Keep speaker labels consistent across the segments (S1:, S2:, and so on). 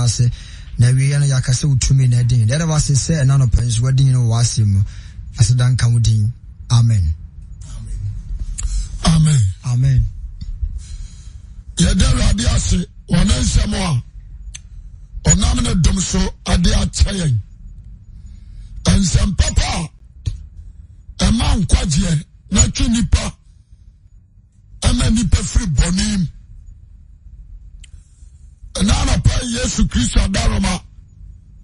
S1: wase na we yana yakase utumi na din there wase say na no pens wadin no wase mu asedan kamudin amen
S2: amen
S1: amen
S2: yada radi ase wonan semo a onam na dum so ade achayen ensem papa ema nkwaje na twinipa ama nipa free bonim na pa Yesu Kristo adaroma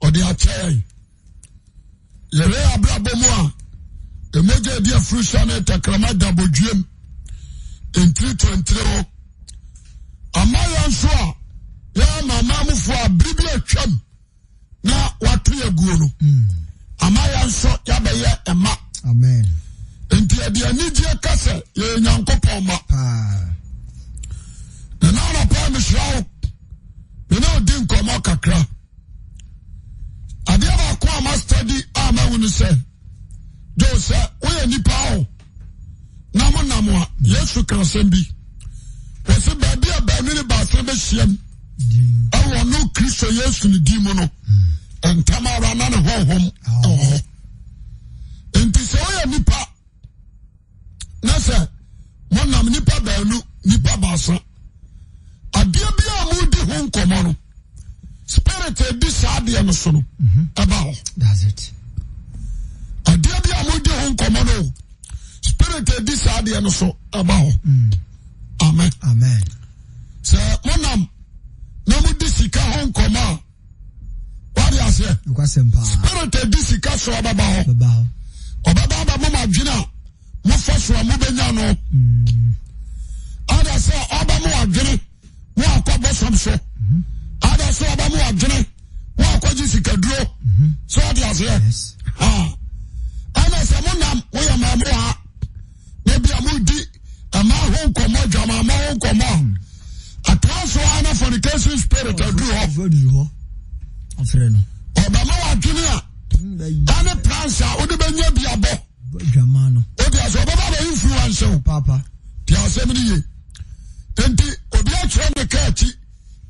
S2: ode achayen yere abrabomu a emoje dia frusa na takrama dabodwem in 323 amaya nso a ya mama mufo abribi atwam na watu yaguo no amaya nso ya beye ema
S1: amen
S2: enti ade anigye kase ye nyankopon ma na pa misrawo na odin komo kakra ade ba ko ama study ama wonu se do se we nipa o namo a Yesu krasembi wese baby abanu ne ba se be hiem awo no Kristo Yesu ni di mu no entamara na ne honhom enti se o nipa na se monam nipa banu nipa basa adia bia mu di ho nkomo no spirit edi saade no so no about
S1: that's it
S2: adia bia mu di ho nkomo no spirit edi saade no so about amen
S1: amen
S2: se monam na mu di sika ho nkomo what you say spirit edi sika so about obaba ba mama dwena mo fa so mo benya no ada se oba mo adwene mo akọbọ somso ada so oba mo adwene mo akọji sika duro so what you say ana se monam wo ya ma mo ha na bia mo di ama ho nkomo dwama ma ho nkomo atranso ana fornication spirit aduro
S1: afre no
S2: oba mo adwene a dane pransa wo de benya bia bo
S1: dwama no
S2: odi aso oba ba influence
S1: papa
S2: ti asemi ye enti obi a try me kachi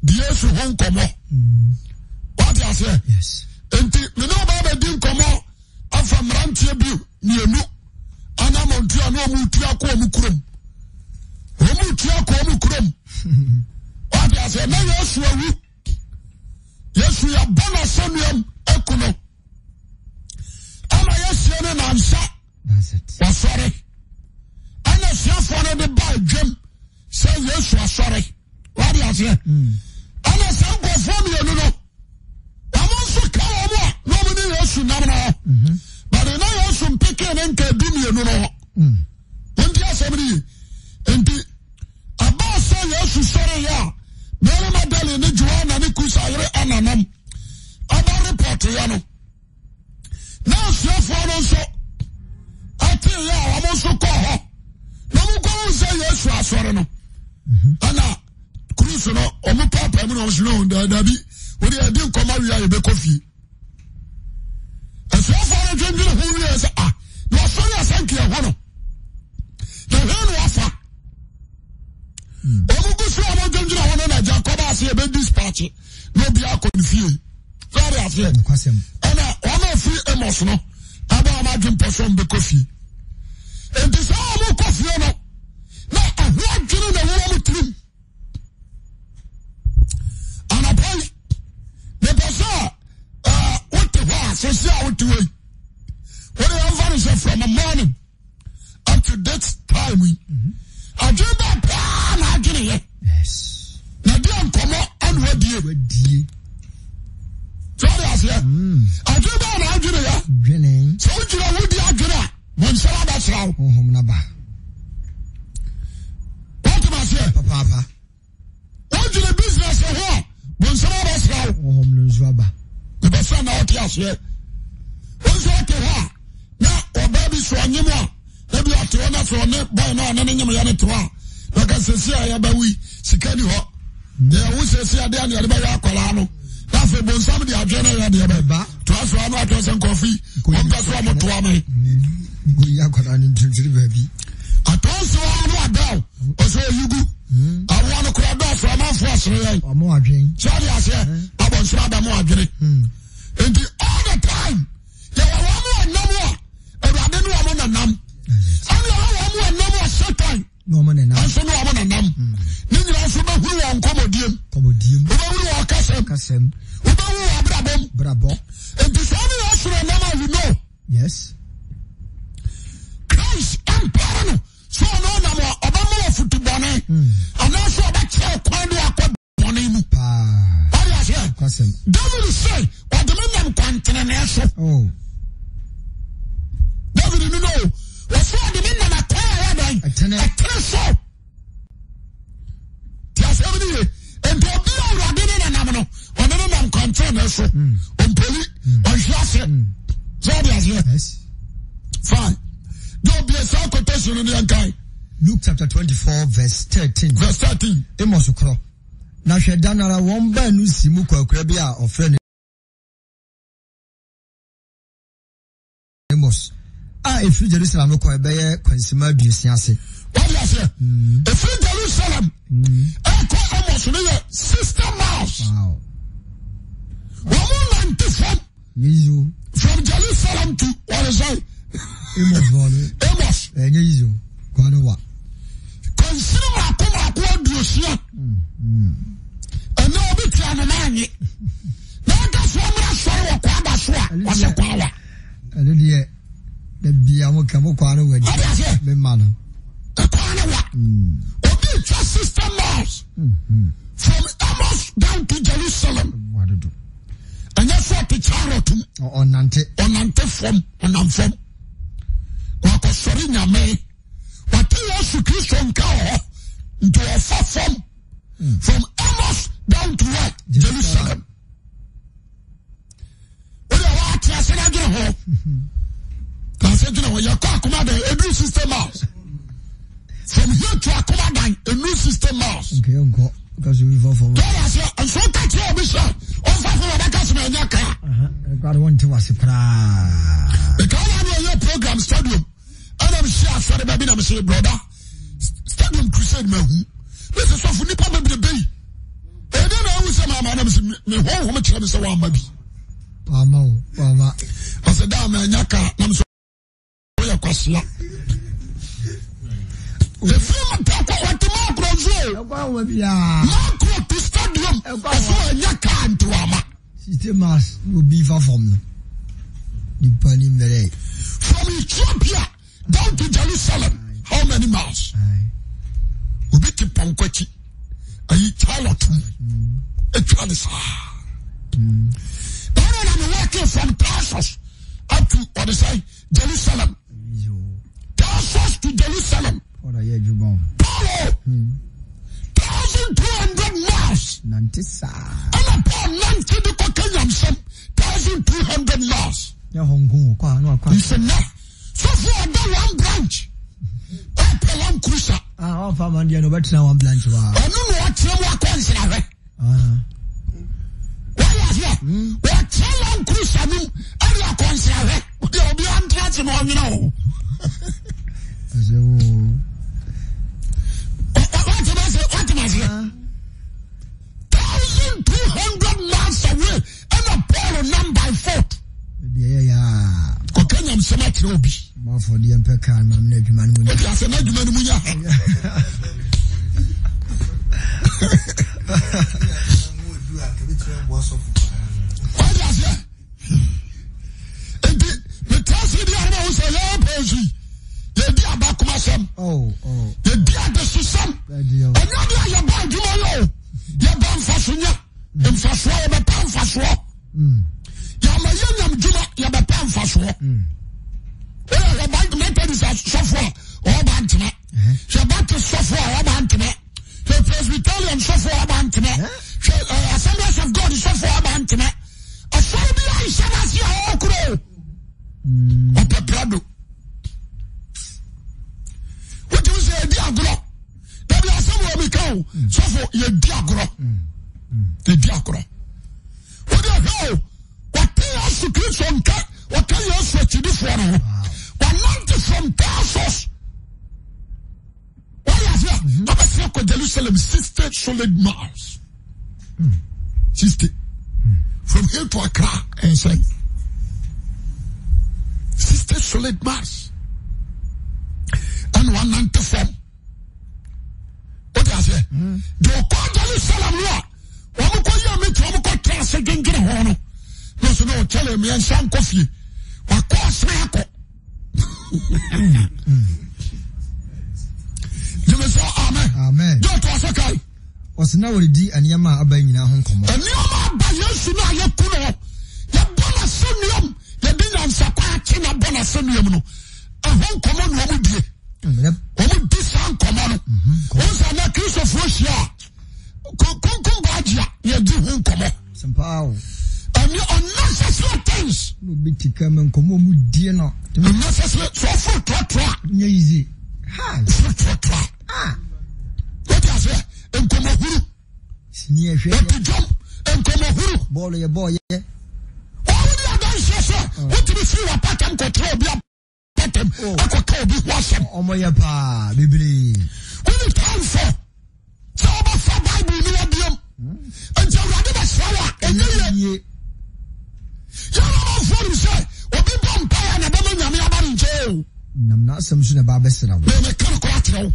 S2: di Yesu ho nkomo what you say
S1: yes
S2: enti me no ba di nkomo afa mrantie bi nienu ana montu ana mu tu akọ mu kurom mu tu akọ mu kurom what you say na Yesu awu Yesu ya bona sanuam ekuno ama Yesu ne nansa
S1: that's it
S2: wasore ana siafo ne de ba dwem say Yesu asore what you say ana sanko fo mi enu no amonso ka wo mo no mo ni Yesu nam no but na Yesu mpeke ne nka du mi enu no ndi asabri enti aba so Yesu sore ya Mary Magdalene ne Joanna ne kusa yere ananam aba report ya no na siafo no so ati ya amonso ko ho na mo ko say Yesu asore no ana cruise no omo papa mu no so no dabi we dey dey come out here be coffee so far no dwendwe ho wi say no so ya sanki ho no the hen wafa omo go so omo dwendwe ho no na Jacob ase be dispatch no be akonfie sorry afie ana omo free emos no aba ma dwem person be coffee and this omo coffee no na ahwa dwene na wo mo trim ana boy the person what the was so say what to wait what the advance from the morning up to that time we ajeba pa na agene ye
S1: yes
S2: na dia nkomo an wadie so that's here ajeba na agene ya
S1: dwene
S2: so ujira wudi agene bon sala ba sraw
S1: honhom na ba
S2: what am I say
S1: papa
S2: what you business here bon sala ba sraw
S1: honhom no zwaba
S2: the person out here say once what ha na obabi so anyim a na bi ato na so ne boy na na nyim ya ne to a na ka sesi a ya ba wi sika ni ho de wo sesi ade an ya ba ya akola no na fe bon sam de adwena ya de ba to aso anu ato sen kofi on pa so mo to amai
S1: go ya akola ni ntiri baby
S2: atonso anu adao oso yugu awon ko do so ma fo asere yan
S1: omo adwen
S2: so dia se abon sura mo adwene and all the time ya wa mo nam a awurade no wa mo nanam ani wa mo nam a satan
S1: no mo nanam
S2: anso no wa mo nanam ni nyina so ba huru won komodiem wo ba huru won kasem wo ba huru brabom and so any asura nam you know
S1: yes
S2: Christ empire so no nam obama wa futubone ana so ba che kwan do akobone mu David say, what the men continent.
S1: Oh,
S2: David, you know, what's what the men are tired of? So. Yes, every day. And to be all Radin and Amano, or the men continent, so, on Poli, on Shasha.
S1: Yes.
S2: Fine. Don't be a self quotation in the guy.
S1: Luke chapter 24, verse 13.
S2: Verse 13.
S1: Amos Okro. Na hwe danara won ba nu simu kwakura bi a ofre Amos if Jerusalem no ko ebe kwansima aduosia ase
S2: what you say if Jerusalem ko Amos no 60 miles
S1: wow
S2: 194
S1: yizo
S2: from Jerusalem to what is that Amos
S1: yizo kwano wa
S2: kwansima akoma aduosia and no be trying na ka so mra so wo kwa ba so a wo se kwa wa
S1: ade de da bia mo ka mo kwa no wadi me ma no
S2: kwa na wa obi just system miles from Amos down to Jerusalem
S1: what do
S2: and that's what the chariot onante from onamfom wa ko sori nyame what you Christ on ka into a from Amos down to what? Jerusalem. What do you want to say? I get home. I said, you know, you're a new system house. From here to Akomadan, a new system house.
S1: Okay, uncle. Because you evolve from.
S2: And so that's your mission. On
S1: God want to was a cry.
S2: Because I know your program stadium. And I'm sure for the baby, I'm saying, brother, stadium crusade, man. This is what Nipa baby the bay. And then I was a man, me home, which is a one baby.
S1: Mama.
S2: I said, damn, Yaka, I'm so. The film attack what the macro macro to stadium. Yaka and to Ama.
S1: Systemas will be far from the Pani Mere.
S2: From Ethiopia down to Jerusalem. How many miles? Ubiti Pankwachi. Ayi Charlotte. Then I'm working from Tarsus up to what is I Jerusalem. Tarsus to Jerusalem.
S1: What are you,
S2: Paulo. 1,200 miles.
S1: Nantisa.
S2: And upon Nanti the Kokanyam some 1,200 miles.
S1: Hong Kong,
S2: He said, no. So for that one branch. One cruiser.
S1: All from India, no better now one branch.
S2: I don't know what you want to say. Why is it? What tell one cruiser? I mean, I don't consider it. You'll be on touch and all, you know. What am I saying? 1,200 miles away and a pole number 4.
S1: Yeah.
S2: Kokanyam Samati Obi.
S1: More for the Emperor, I'm not human.
S2: That's another man. What is it? The Tassie, the other was a low poetry. The dear Bakumasam.
S1: Oh.
S2: The dear Bessusam. Another your band, you know. Your band Fasunya. And Fasua, the Pan Fasua. Yamayam Juma, Yabapan Fasua. Well, the bank method is a software or bantina. The bank is software or bantina. The Presbyterian software or bantina. The Assemblies of God is software or bantina. A Sabia is Sanasia Okro. Or Peprado. What do you say, Diagro? There are somewhere we go. Software, your Diagro. The Diagro. What do you know? What they are to do from cat, what can you also to do for now? 190 from Tarsus. What is that? I'm a circle Jerusalem, 60 solid miles. 60. from here to Accra and say 60 solid miles and 194. What I say? The Jerusalem law. One go you me to go class again get hono. No so no tell me and some coffee. Wa course na ko. You may say amen.
S1: Amen.
S2: Don't was okay.
S1: Was now already anyama aba nyina ho komo.
S2: Anyama aba Yesu na ye kuno. Ya bona sonium. Ya bi na nsakwa ati na bona sonium no. Ahon komo no omu die. Omu di san komo no. Onsa na Kristo Frosia. Kon bajia ye di ho komo.
S1: Sampao.
S2: And unnecessary things.
S1: No biti kama komo mu die no.
S2: Unnecessary so for trotwa.
S1: Nya easy. Ha.
S2: Trotwa.
S1: Ah.
S2: What I say? Enkomo huru.
S1: Sini ehwe.
S2: Epijom. Enkomo huru.
S1: Ball ye boy ye.
S2: Already I don't say so. What do you see what pattern control be pattern? I could tell be washem.
S1: Omo ye pa bibli.
S2: When it time for. So about for Bible ni odium. And so rather the shower and ye. You know for him say, obi bom pa na bom nyame aba nje.
S1: Nam na asem so na ba besra wo.
S2: Me kan ko atro.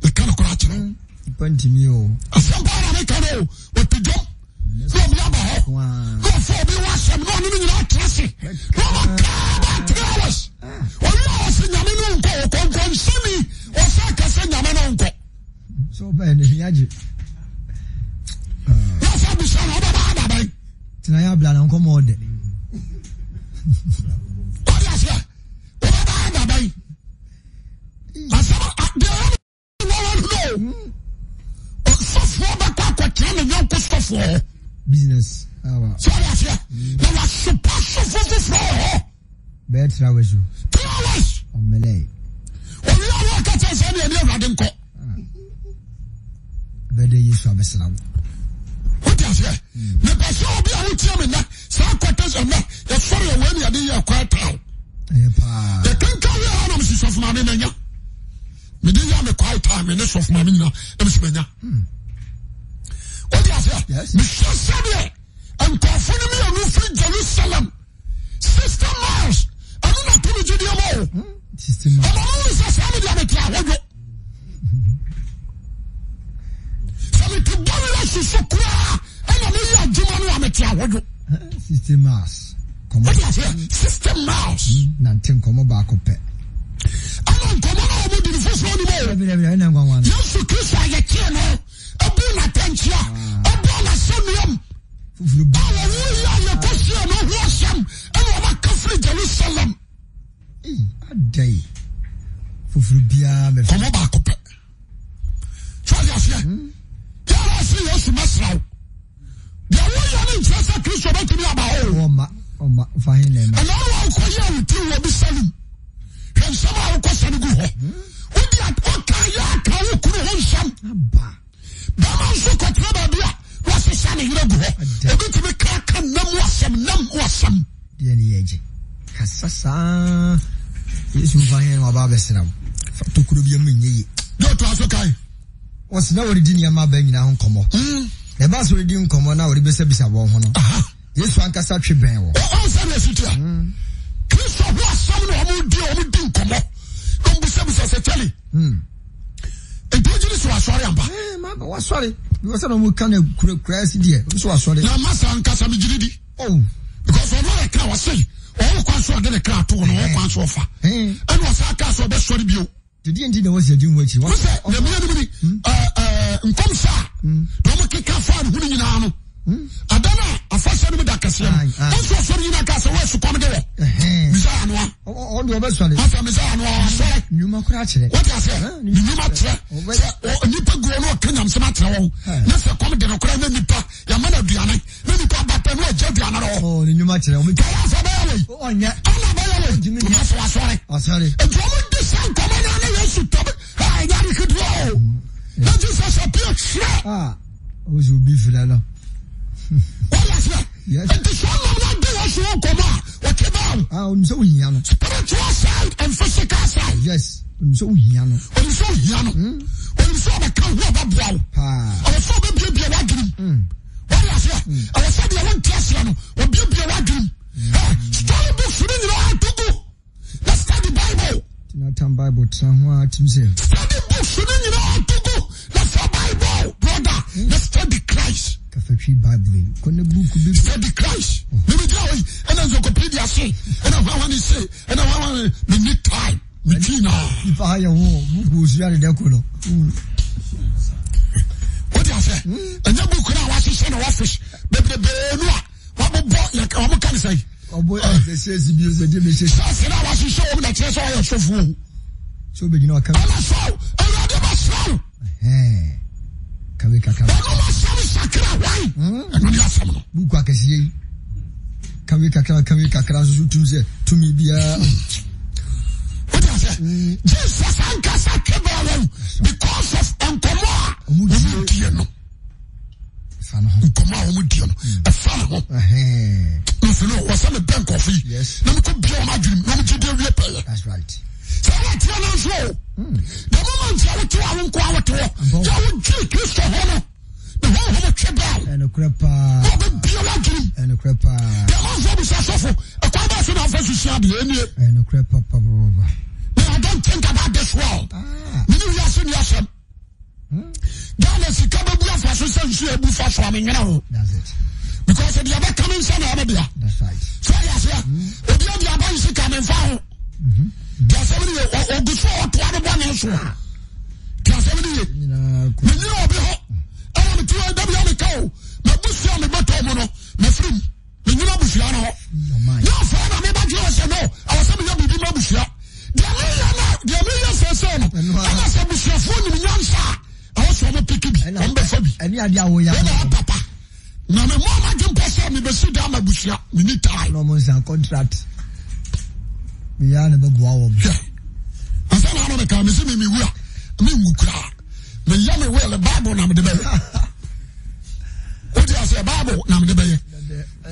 S2: Me kan ko atro.
S1: Pantimi o.
S2: Asem pa na me kan o. Epijom. No me aba ho. No for be washem no ni nyina trase. No ka ba hours. Oyo se nyame no nko ko nsemi. O sa ka se nyame no nko.
S1: So ba ne hiaje.
S2: Ya fa bi sa na ba ba.
S1: Tina ya bla na nko mo de.
S2: What is it? What ba ba. Asaba no. So for ba kwa tell me yon ko for
S1: Business. Awa.
S2: so ya say na wa supposed for
S1: Betra weju.
S2: 2 hours.
S1: Omele.
S2: O wi awo ka tell say na e nko.
S1: Bede Yesu abesra wo.
S2: What is it? Me ba so obi a wo tie me na sa kwata so na e sorry we na de ye kwata.
S1: Aye pa.
S2: The kanka we ha na me sof ma me nya. Me de ya me kwata me ne sof ma me nya. Na me smenya. What is it?
S1: Yes.
S2: Me so sabe. And confirm me on free Jerusalem. 60 miles. I don't know to me Judio.
S1: System.
S2: I'm always a family of it. To borrow us so cry, and I mean, I'm
S1: System mass. Come
S2: on. 60 miles.
S1: Nantin come back up.
S2: I don't come on with the first one. Yes, to kiss I can know. A bull attention. A bull assumium. Hallelujah, question of Washam, and I'm a country Jerusalem.
S1: A day. Fufrubia, me
S2: come back up. Try us. I see you semester. The way I'm interested, Christian, to me about
S1: fine. And
S2: now I'll call you with you will be selling. And somehow question go. What the okay, can you could some? Bama so control what's the son you go? A bit of a crack and num wasam.
S1: The age. Cassasa is fine or Babesra. To could be a mini.
S2: Don't ask okay.
S1: Was now already near my bang now come. The bus already come on now, the best of yes, one Cassachi Bell.
S2: Oh, Christopher was someone who didn't come up. Don't be service as a telly. And prejudice was sorry, Mama
S1: was sorry. You was a kind of crazy dear. This was sorry.
S2: Now, Master and Casamigidi. Oh, because of what I can say, all quite get a car to an all quite offer. And was our castle best for you.
S1: The DNT was your doing what you want.
S2: The come, sir. Don't kick our father, who you know. I don't know. I first said with that castle. Also, sorry, you know, castle was to come there. Mizano.
S1: All the other one.
S2: After Mizano, sorry.
S1: You might crash it.
S2: What I said? You might say, Nipa Grono, Kenyam Samatra. Never come to the crime, Nipa, Yamana Diana, Nipa, but no Jadiana. Oh, the new match. Oh, yeah. I'm sorry. I'm sorry. And this son come on, I got it could roll. That is a appeal.
S1: Ah, who's will be for that? Yes.
S2: And the son of that day also come out. What about?
S1: I'm so young.
S2: Spiritual side and physical side.
S1: Yes. I'm so young.
S2: I'm so young. I'm so the count of a brow. I was so baby a wagon. What I I was saying, I want to tell you, or be a dream. Story books, you know how to go. Let's study Bible.
S1: Not Bible, somewhere to say.
S2: Study books, you know how to go. Let's study Bible, brother. Let's study Christ.
S1: Bible.
S2: Study Christ. Maybe and as Wikipedia say, and I want to say, and I want to need time.
S1: If I who's really the
S2: what do you say? And the book now was in the office. But the what like I'm can say.
S1: Oh boy, they says music.
S2: I was showing that yes, I am so full.
S1: So be no come. Can we kaka? Buku akesi. Can we kaka so to me be
S2: what do you say? Jesus and Kasa because of Ankomoa. Umudiano. Ankomoa Umudiano. A fan. If you know what's on the bank coffee.
S1: Yes.
S2: Let me come be on my dream. Let me give you a pay.
S1: That's right.
S2: So what you know so? The moment you want to have quality, you will give Christ honor. The whole of the tribal.
S1: And a crepa.
S2: Be a dream.
S1: And a crepa.
S2: The most of us are so a conversation of us is
S1: and a crepa.
S2: I don't think about this world. Yes.
S1: That's it.
S2: Because the other coming son of Arabia.
S1: That's right.
S2: So yes, the other is coming from. There's somebody or before to other one else. There's somebody. You know, I want to do a cow. My bush on the bottom, my friend. You know, Bufiano. No, friend, I'm about you. I said, no, I was somebody who did not Bufiano. The million says, I was a Bufiano in Yansa. I was from a picking on the Fabi.
S1: And the idea we are
S2: Papa. Now, my mom, I can pass me, but sit down my Bufiano. We need time.
S1: No more contract. We are never go out.
S2: I said, I don't come. See me, we are. I mean, we cry. The young well, the Bible, now the baby. What do I say, Bible, now the baby?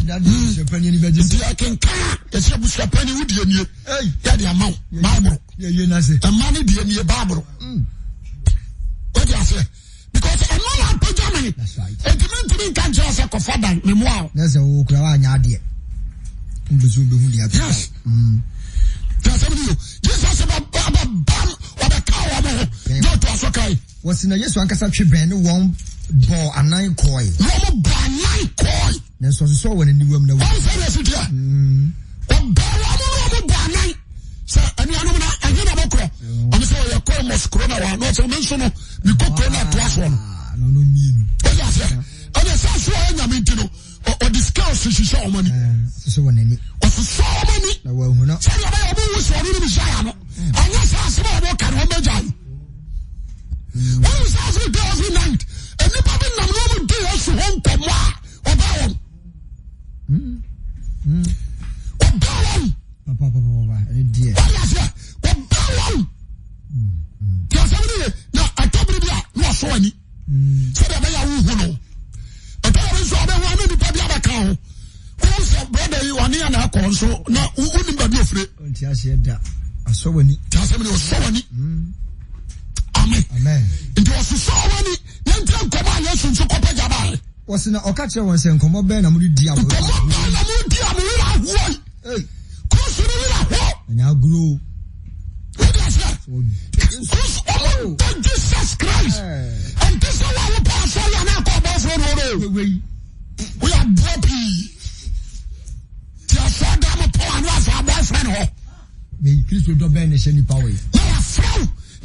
S1: That is a penny in the
S2: I can car. It's a penny with you. Hey, that the amount. Bible.
S1: You know, say,
S2: the money the Bible. What do I say? Because I'm not a Germany.
S1: That's right.
S2: And you mean to me, can't just say, Father, memoir.
S1: That's a walk around your idea.
S2: Yes. There's somebody. Jesus about bam or the cow. Not to us, okay.
S1: What's in a yes, one can say, Ben, one ball and 9 coin.
S2: No, by 9 coin.
S1: That's what I saw when in the room.
S2: What is it here? So, and you know, I get a book. I'm sorry, a coin was corona. Not to mention, you could corona to us one.
S1: No, mean.
S2: And the sense why I mean to know, or discuss if you saw money.
S1: So many.
S2: Or so many.
S1: Well, we're not.
S2: So, I was already Messiah. And yes, I said, I walk and one Jai. What was every day, every night? And the Bible, no one do us to home come or bow. Or bow.
S1: Papa, dear.
S2: What bow. There's somebody. Now, I told you, no, so any. So that they are who know. A parents are the one in the public account. Who's your brother? You are near an account, so now who wouldn't be afraid?
S1: I said that. I saw when it
S2: was so many. Amen. It was so many. Then tell command lesson to copy Jabai.
S1: Was in a catcher was saying, come on, Ben, I'm going to diam. And I'll grow.
S2: Jesus Christ. And this is why we pass all your alcohol. We are broken. Just saw them upon us, our boyfriend.
S1: May Chris will banish any power.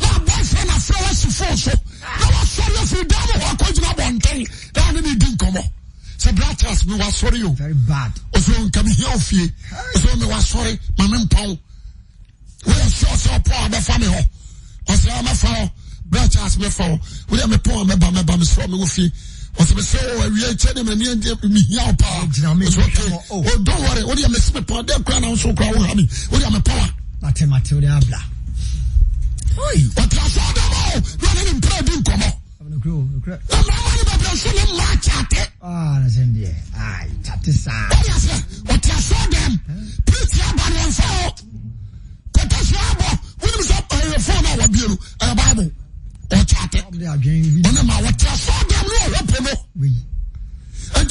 S2: Now, boyfriend, I feel as you fall so. Now, I'm sorry if you damn it. I'm going to have one thing. Down in the dinkum. So, brothers, we were sorry.
S1: Very bad.
S2: Also, come here of you. So, we were sorry. My name, Paul. We are so poor, the family. Also, I'm a foul. Brothers, me foul. We are me poor, me bam, from me with you. Also, me say, oh, we are telling me, me here, power. Oh, don't worry. What do you miss me, poor? They're crying out so crowd. What do you mean, power?
S1: Matilda Abla.
S2: What you saw them all? Running in prayer, didn't come up.
S1: I'm going to grow.
S2: Ah,
S1: that's in there. Aye, Tatisa.
S2: What you saw them? Please, you have one for. When you saw a phone or Bible or chat, they are doing what you saw them. No, and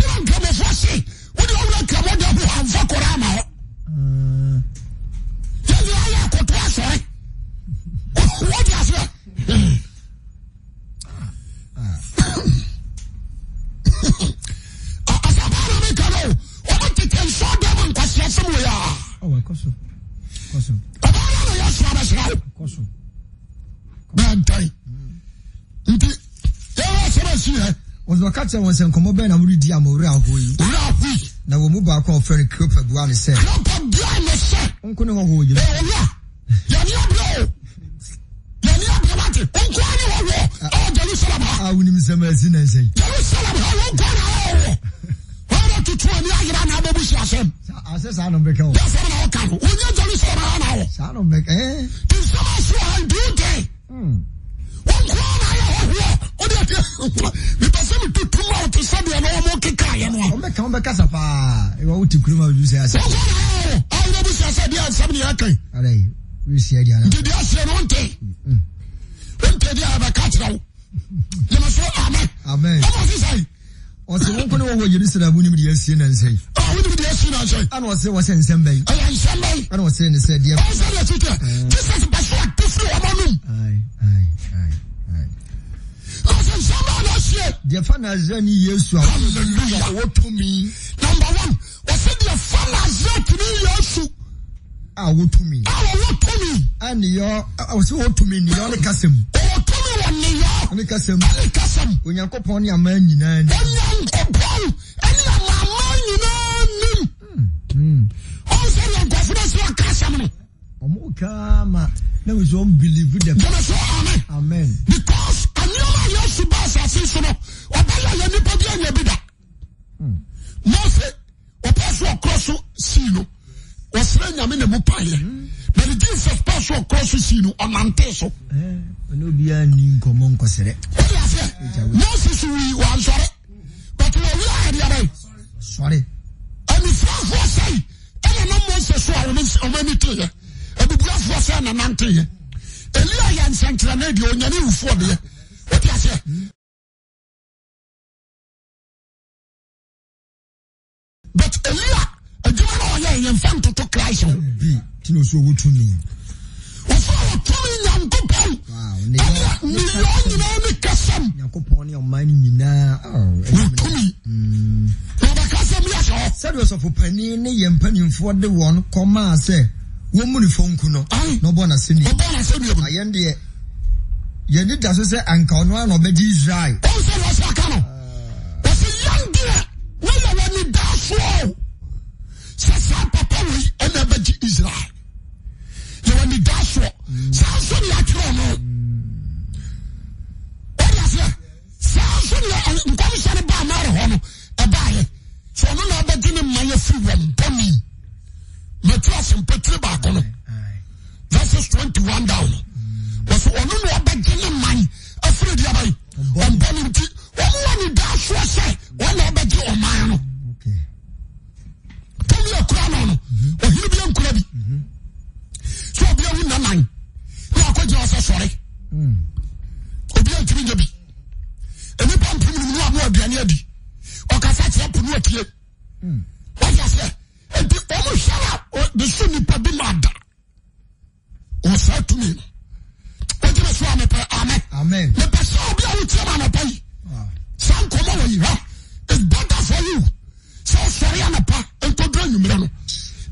S1: Koso.
S2: Abana ya swaba shirawo.
S1: Koso.
S2: Bantai. Nti ya swaba shirawo.
S1: Ozo ka che won se nkomo be na muri di amore ahoyi.
S2: Rafi.
S1: Na wo mu ba ko friend Kropa Buane se.
S2: Kropa Buane se.
S1: Onko ne ho ho yi.
S2: Ya ni abro. Onko ani wo. Jerusalem.
S1: Ah, woni msema azina sei.
S2: Jerusalem ha onko na wo. Ora tutu ani agira na ababu shi asem.
S1: Ase sa no beka wo.
S2: Ya sa na o ka wo. Onye Jerusalem na wo.
S1: Sa no beka
S2: Ti sama so han duty. Onko na wo. Mi pase mi tutu ma o ti sabi na o mo keka ye no.
S1: O beka sa pa. E wo uti kuruma u se ase.
S2: Onko na wo. Awu bu shi ase dia sabi ya kan.
S1: Alai. We see dia na.
S2: Ndi dia se no nte. Nte dia ba ka tira wo. Ye ma so amen.
S1: Amen.
S2: Omo si sai.
S1: O se won ko ne wo Jerusalem ni mi dia sie na nsei.
S2: Ah, wo ni mi dia sie na nsei.
S1: Ana o se wo se nsem bai.
S2: Ai nsem bai.
S1: Ana o se ne se dia.
S2: O se dia tite. Jesus ba so atifu o manum.
S1: Ai.
S2: O se nsem ba na sie.
S1: Dia fa na zani Yesu a.
S2: Hallelujah.
S1: Wo to mi.
S2: Number 1, o se dia fa na zani Yesu.
S1: Ah, wo to mi.
S2: Ah, wo to mi.
S1: Ani yo, o se wo to mi ni yo ne kasem.
S2: O to mi wo ni yo.
S1: Ne kasem.
S2: Ani kasem.
S1: Onyankopon ni ama nyina ni.
S2: Onyankopon ani ama nyina ni. O se ya gofuna so kasem no.
S1: Omo kama na we don't believe them.
S2: Amen.
S1: Amen.
S2: Because anyama Yesu ba asase so no, obaya ya nipa bi anya bi da. Mose, opa so si no. Wasra nyame ne mu paye. But the Jesus pass so cross si no onante so.
S1: No bia ni nkomo nkosere.
S2: What you say? Moses we wan sorry. But we are there.
S1: Sorry.
S2: And if you say, and no Moses so on many things. And the glass was an anante. Elia and Sanctuary na onyane ufo de. What you say? But Elia, a German or young fan to Christ.
S1: Be Tino so wo to me.
S2: Wow,
S1: Nyankopon ni omani nyina. Said was of opani ne yempanimfo de won koma se wo mu ni fonku no no bona seni ayen de ye ni da so se anka ono an obedi Israel
S2: o se was akano o se yandire wo ya wani da so se sa papa we en obedi Israel ye wani da so sa so ni atro no o ya se sa so ni nkom se ne ba mare ho no e ba ye so no na obedi ni maye free one boni Matthias and Petri Bacono. Verses 21 down. Was one no abagin man, afraid of my one bonity, one dash was say, one abagin or mine.
S1: Okay.
S2: Tell me a crown or he'll be on crabby. So I'll be a winner mine. You are quite sorry. Obian to be. And if I'm putting you up more than Eddie, or Cassette up to work here. What you say? And the almost shut up, or the sunny pabi mad. Or said to me, what do you say?
S1: Amen.
S2: The person will be able to tell me pay. Some come over here. It's better for you. So sorry, I'm a pa, and to bring you, Milano.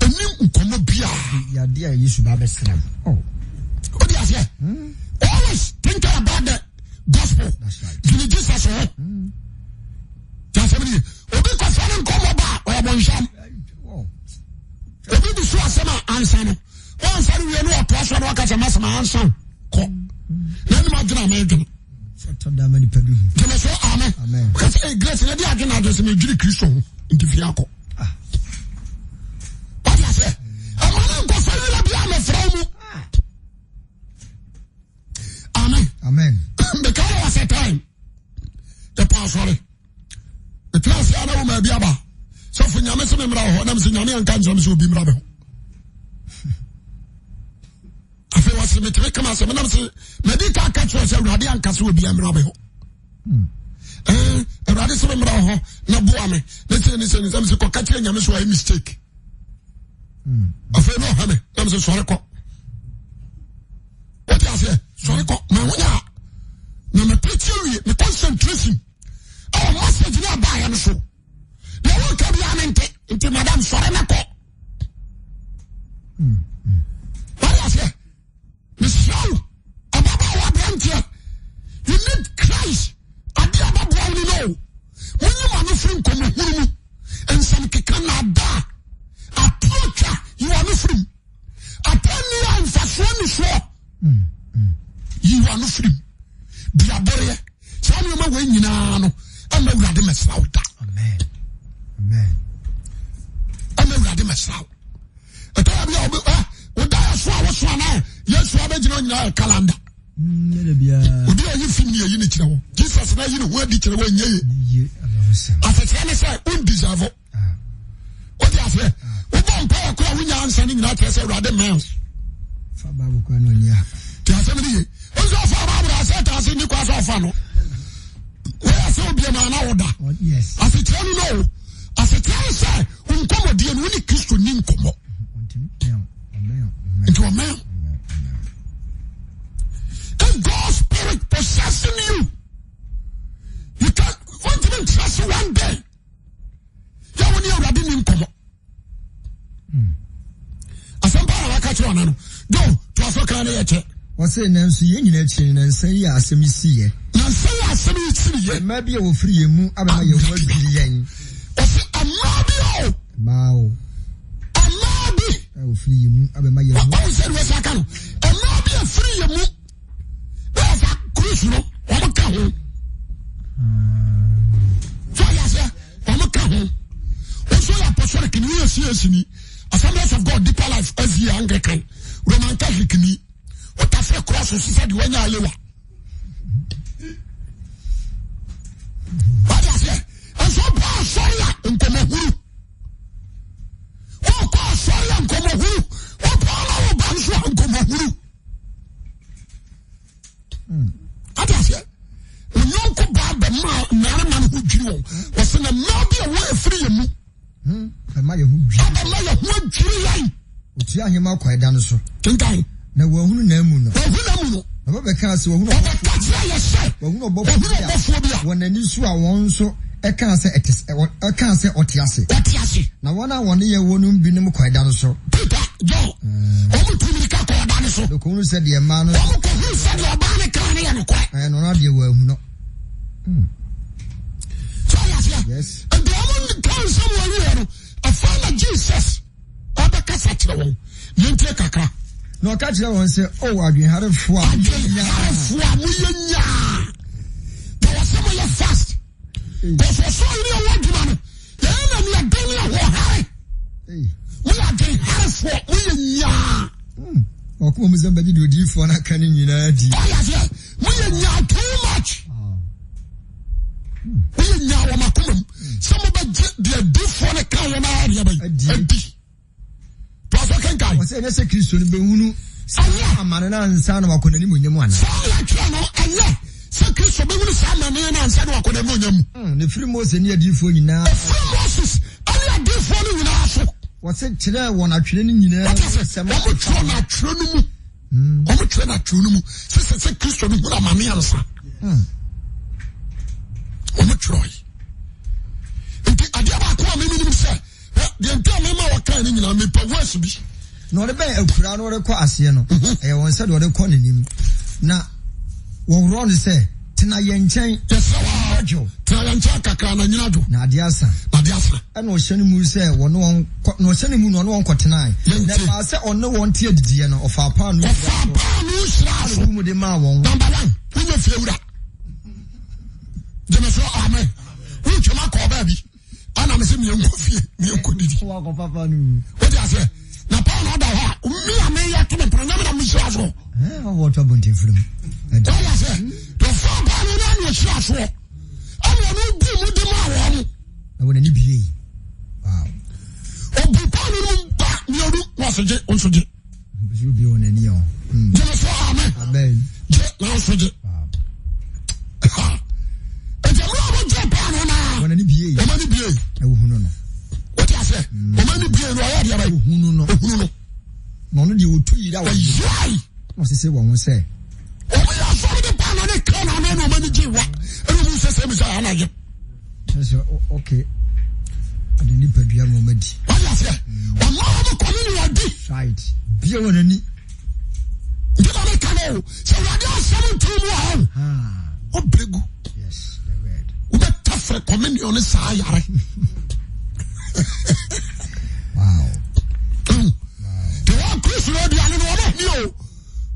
S2: And you come up here.
S1: Ya dear, you should have a slam. Oh,
S2: what do you say? Always think about the gospel.
S1: That's right.
S2: You need this as well. Just a minute. Obi concerning come about, or a bonsham. Obi be so asema answer no. One say we no atwa no aka chama sama answer. Ko. Na ni ma gina ma edwum.
S1: So da many pedu.
S2: Gina so amen.
S1: Amen.
S2: Because a grace na dia gina do se me dwiri Kristo ho. Nti fi akọ. What you say? Amana ko fa ni la bia me fra mu. Amen.
S1: Amen.
S2: The kind was a time. The pastor. The class ya na wo ma bia ba. So for nyame se memra ho na mse nyame anka nso mse obi mra be ho afi wase me tebe kama se me na mse medical catch was awurade anka se obi mra be ho awurade se memra ho na boa me na se ni mse ko catch nyame so a mistake afi no ha me na mse sore ko what you say sore ko ma wonya na me preach you me concentration our message na ba ya no so. They won't come here into Madame Sorenako. What I say? Miss Show, Ababa Wabrantia, you need Christ. I did about what you know. When you are not come and some Canada, a torture, you are not free. I tell you, I'm fast one sure. You are not free. Be a boy. Tell me my way, you know. I'm not ready to mess out.
S1: Amen. Amen.
S2: I'm not ready to mess out. I tell you, what I saw now. Yes, I bet you know your calendar. Would you feel me a unit now? Jesus, now you know where did you win ye? I said, undeserve. What do you say? We don't pay a call when you're answering that as a rather mouse.
S1: Fababu Quanonia.
S2: Tiasemini. Who's your father? I said, I said, you cross off. Where so be a man order?
S1: Yes.
S2: I said, tell you no. I said, tell you, sir, when come dear, when you kiss to Ninkomo. Into a man. And God's spirit possessing you. You can't want to trust you one day. You when you're rubbing Ninkomo. I said, I catch you on. Go to a fucking
S1: What's the name? So you need and say, yes, me see it.
S2: Now say, I see it.
S1: Maybe I will free you. I'm your word. Mao. I will free you. I'm my young.
S2: I said, was I can. And now be a free you. There's a crucial. I'm a cow. So I said, I'm a cow. Also, apostolic in USC, Assemblies of God, deeper life, as the Anglican, Roman Catholic. What I say, cross, she said, when I live. What I say, and so Paul Soya and Komahuru. Oh, Paul Soya and Komahuru. Oh, Paul Bansu and Komahuru. What I say, when you go back the man who drew, was in a maybe away free.
S1: I might have
S2: one tree line.
S1: Which young him out quite down so.
S2: Tinkai.
S1: No one name.
S2: No,
S1: because when the news won so I can't say it is I can't say Otiasi. Now one I want year won't be no quite down so.
S2: Peter, Joe,
S1: the Kunu said the man and on the well, no. Yes.
S2: And the woman tells someone I found that Jesus. Other Cassatro, Yente Kaka.
S1: No, catch that one say, oh, I've been had a four.
S2: There was some of your fast. Because I saw you one man. The enemy are doing a war. We are getting half for we
S1: or come somebody do deep for not canning you know.
S2: We are too much. We are now on a column. Some of the deep for the car.
S1: What's a Christian Behunu? A man and son of a Conanimu.
S2: So Christian Behunu, and son of a Conanimu.
S1: The free Moses near Diffoni now.
S2: Moses, I am Diffoni now.
S1: What's it today? One are training in a
S2: Sister Christian Behunu, Troy. I never call me, sir. The entire member of Canning, me perverse.
S1: No, the bear, a crown or a quasiano. I once said what they call him. Now, what Ron say, Tinayan chain, yes, Talanchaka can and Yadu, Nadiasa, and no Shenimu say, one no Shenimu on one cottonai. Never I said on no one tear the Diana of our pound. With the Mawon.
S2: Number one, who you feel that? Jennifer Amen. Who can I call baby? And I'm saying, you could what I say? Na pa na da ha mi ameya to me program na mishraso
S1: what about him from
S2: I say to fa pa no na mishraso I no bi mu de ma wo
S1: na wona ni bi wow
S2: o bi pa no ba mi odu wasoje onsoje
S1: you be on any on
S2: je me so amen je na onsoje ha e je mo je pa no na
S1: wona ni bi e wo hunu no
S2: what I say o ma ni bi no ya dia ba
S1: hunu no no no de wo tu yi da wo no se won say
S2: o ya so de pa no ne kan na no ma ni ji wa e no se mi sa na je
S1: okay ade ni padua mo madi
S2: what I say o ma mo ko ni wa di
S1: That's right. Be on any.
S2: You don't make a no. So we are 7 2 Oh, Bregu.
S1: Yes, the word.
S2: We got tough communion on the side.
S1: Wow.
S2: The one Chris Roddy and one of you.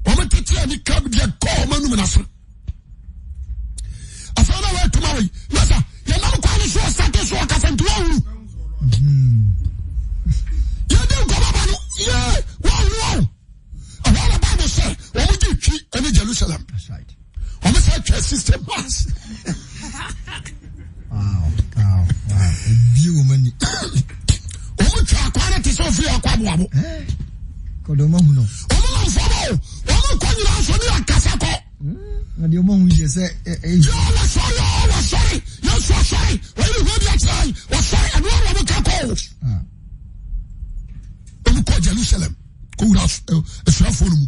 S2: Woman to tell me, come get call Manuminasa. I found a way to marry. Mother, you're not quite sure something so I can do. You don't go about yeah, wow. I want a Bible say, what would you treat any Jerusalem?
S1: That's right.
S2: I'm a church system mass.
S1: Wow. View money.
S2: Oh, quality so free or quabu.
S1: Kodoma huno.
S2: Oh, follow. Oh, quality so near Casako.
S1: And your mom will say,
S2: sorry. Yes, sorry. When you heard that line, was sorry, and one of the Caco. Oh, call Jerusalem. Go out a shop for them.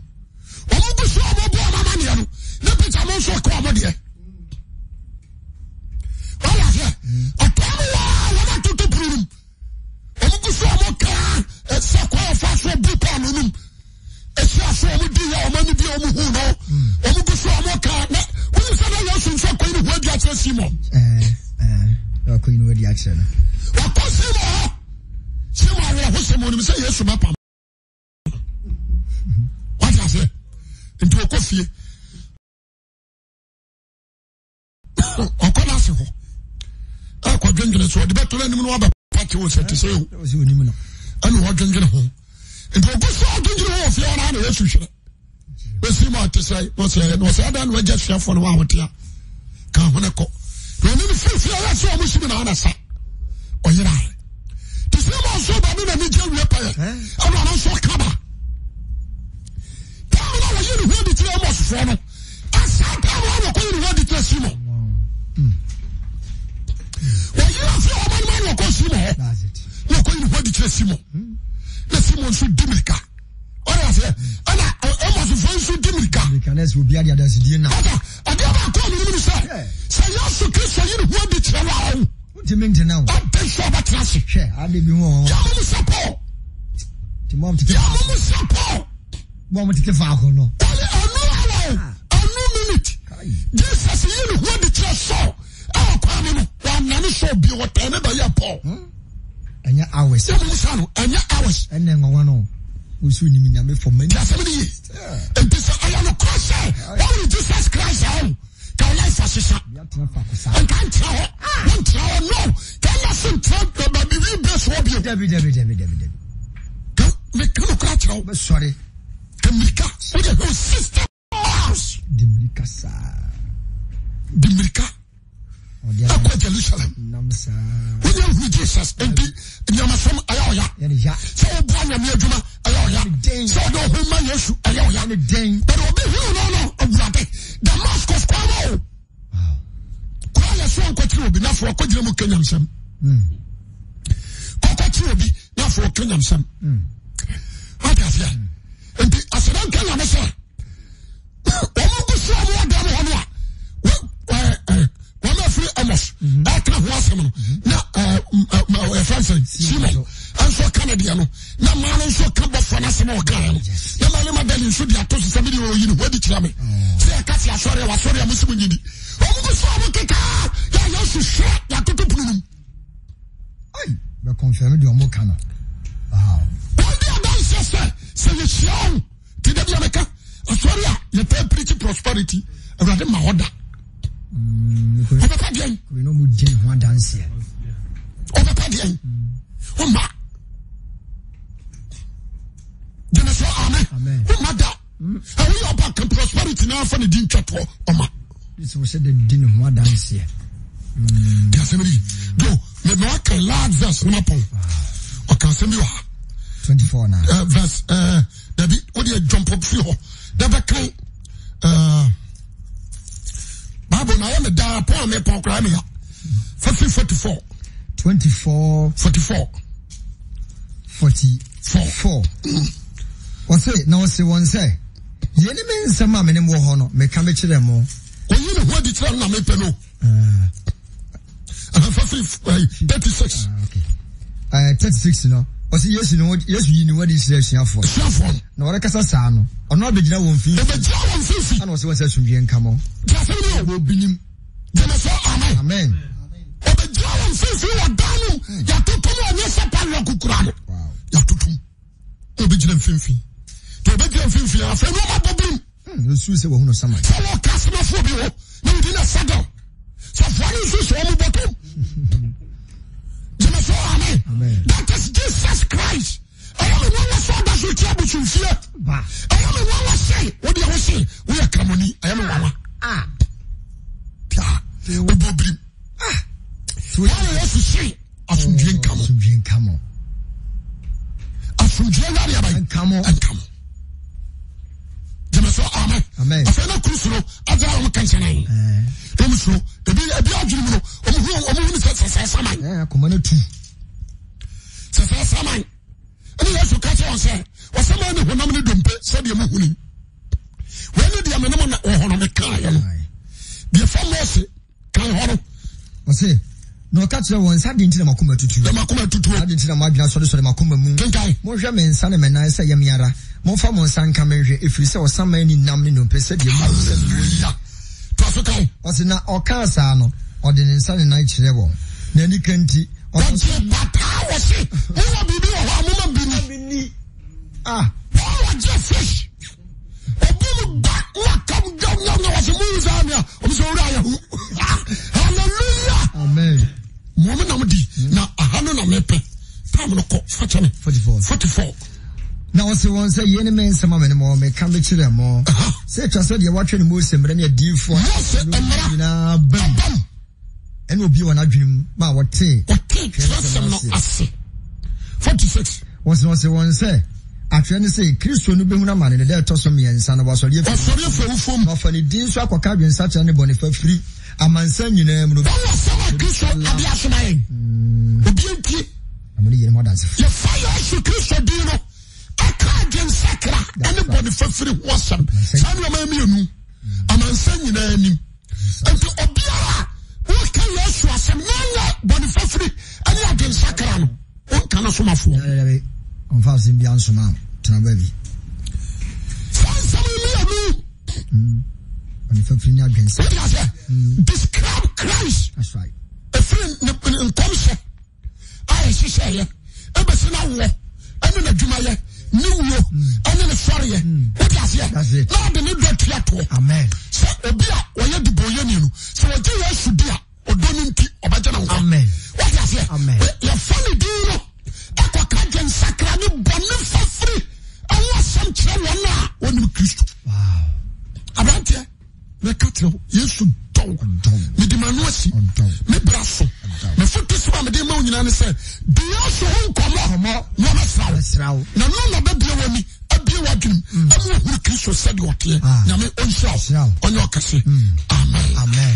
S2: Oh, go show my boy, my man. Let me tell you, so come on here. Well, I hear. I tell you, I want to prove him. Oh, go show my car. It's a quite fast for people on him. It's a show me, or many be on who know. Oh, go show my car. When you said I was in so quite a word, I said, Simon.
S1: Queen with the action.
S2: What was Simon? Simon, who's someone say yes to my pump? What I say? Into a coffee. Or call us. I could drink it, so the better than anyone about party was said to say, and what drinking home. Into a good sort of drinking home of your honor, yes, you should. We see what to say, was I done with just share for 1 hour here. Come on, a call. You need to feel that's what we should be on a side. Or you're right. The same also by me, the Nigerian repair. I'm not also cover. Tell me now, you heard it almost for no. I said, tell me how you heard it to Simon. Well, you have your own man, you're going Simon.
S1: That's it.
S2: You're going to heard it to Simon. The Simon should Dimika. What I say? And I almost voice should Dimika.
S1: The canals will be at the other side now.
S2: I never told you to say. Say, you have to kiss you heard it around.
S1: What do you mean to now?
S2: I'm pretty sure about classic.
S1: Share, I did be more.
S2: Yamu support.
S1: The mom to
S2: Yamu support.
S1: Mom to the Falco, no.
S2: A minute. Jesus, you heard the church saw. Our coming, one nanny show be what another year, Paul.
S1: And your hours.
S2: And your hours.
S1: And then one who soon me for many
S2: years. And this I am a crusher. Why did Jesus Christ home? Can life assist? And can't tell. Won't tell. No. Can you sing to baby? We best will be David. Me come catch now.
S1: Sorry.
S2: Demika. With your sister house. Demika. Akwa Jerusalem.
S1: Namsa.
S2: When you read Jesus and Yamasam Ayoya. So Bwana Miajuma Ayoya. So no Huma Yesu Ayoya. But Obi no Obrade. Damascus Kwamo. Kwaya so kwatiri obi na for kwagire mu Kenya msam. Kwatiri obi na for Kenya msam. What is here? And the Asadan Kenya msam. Omo kusu omo adam hono a. Free Amos. I can't watch him. Now, Francis, Simon, and so Canadian. Now, man, so come back for us more gun. The man, Madeleine should be a toast somebody or you know, say, I can't say, sorry, I was sorry, I'm missing you. Oh, go so much. Yeah, you should share that to the
S1: I confirm the Omokana. Wow.
S2: What the other sister say, it's young to the America. Australia, you pay pretty prosperity. I've got my order.
S1: We know more Jane one dance here.
S2: Overpadian. Oh, ma. Genesis, amen. Oh, mother. How we are back in prosperity now for the Dean Chateau. Oh, ma.
S1: This was said the dinner one dance here.
S2: Go. Me no can large verse no pon. O can send you
S1: 24 now.
S2: Verse David, what you jump up for? Never can Bible na me da pon me pon kra me ya. 44.
S1: 24
S2: 44.
S1: 44. What's it? No, say one say. Ye ni me nsama me ne mo ho no, me ka me kire mo.
S2: Oyi ne ho di tira na me pe no.
S1: 36.
S2: Okay.
S1: 36, no. Osi Yesu yi ni wadi sire hyiafo.
S2: Hyiafo.
S1: Na wore kasa saa no. Ono abegyina won fi.
S2: Obegyina won fi.
S1: Ana wose wose asumdwe nka mo.
S2: Jasemi wo binim. Jemeso amen.
S1: Amen.
S2: Obegyina won fi wo danu. Ya tutum onye sepa lo kukura no.
S1: Wow.
S2: Ya tutum. Obegyina mfimfi. To obegyina mfimfi afa no ma bobrim.
S1: Yesu se wo hu no sama.
S2: So wo kasema fo bi wo. Ni ndi na sagal. So fari so so mo botom. Jemeso amen.
S1: Amen.
S2: That is Jesus Christ. I am the one that saw that you trouble to fear. I am the one that say, what do you say? We are coming. I am the one. We bobrim.
S1: So
S2: what do you say? Asumdwe come.
S1: Asumdwe come.
S2: Asumdwe na ya bai.
S1: Come.
S2: Jemeso amen.
S1: Amen.
S2: Afena krusuro azara mo kansanai. Demuso, ebi adwiri mo, omu se saman.
S1: Komana tu.
S2: Se saman. Ani Yesu ka che on se, wasama ni honam ni dompe, se de mo huni. We no de amena mo na honam me kan ya no. De famose kan hono.
S1: Ose no ka che won sa de ntina makoma tutu.
S2: De makoma tutu.
S1: Ade ntina ma adwina so de makoma mu.
S2: Kenkai.
S1: Mo hwe me nsa ne menan se yem yara. Mo fa mo nsa nka menhwe efiri se wasama ni nam ni dompe se de mo se.
S2: Tosokai.
S1: Ose na oka sa no, ode ne nsa ne nan kire wo. Na ni kanti
S2: Oje bata wose. Mo bibi wo ha mo ma bini. What fish? Obu ba wa come down now was Muzamia. Hallelujah.
S1: Amen.
S2: Mama na mudi na ahano na mepe. Time no ko fachane 44.
S1: Now won say yene men sama me mo me ka me kire mo. Say twa say de watwe ne mo sembre na di fo. Na bam. And will be on a dream, but what say?
S2: 46.
S1: Was no say one say. Actually, say, Christo no be man in the dead tosomi and son of us. Sorry for funny dean so I can such anybody for free. A man send you name. No,
S2: Christo,
S1: I'm going to get more than
S2: your fire, Christo Dino. I can't get sacra. Anybody for free was some. Some of me, a man send you name. And to Obia. What can you show us? I'm not Bonifafri, and you have been sacred. What can I show my phone?
S1: On fast in beyond some out to a baby. Bonifafri against
S2: describe Christ.
S1: That's right.
S2: A friend in Comsha. I say, Ebersina, and in a Jumaya, New York, and in a Sorry. What is it? That's it. Now the new theatre.
S1: Amen.
S2: So, Obia, or you do Boyanu. So, what do you should do? Or don't you?
S1: Amen.
S2: What is it?
S1: Amen.
S2: You're funny, do you know? Equakajan Sacrani, Bonnie for free. I want some children now. When you Christ.
S1: Wow.
S2: About here, the cattle, yes, to dog. Me demanuasi, me brasso. Me foot is one of the moon and said, do you also come on? No, that's how. No, no, baby, me. A beer wagon. I'm not who Christ said what here. Now, me own self on your castle. Amen. Amen.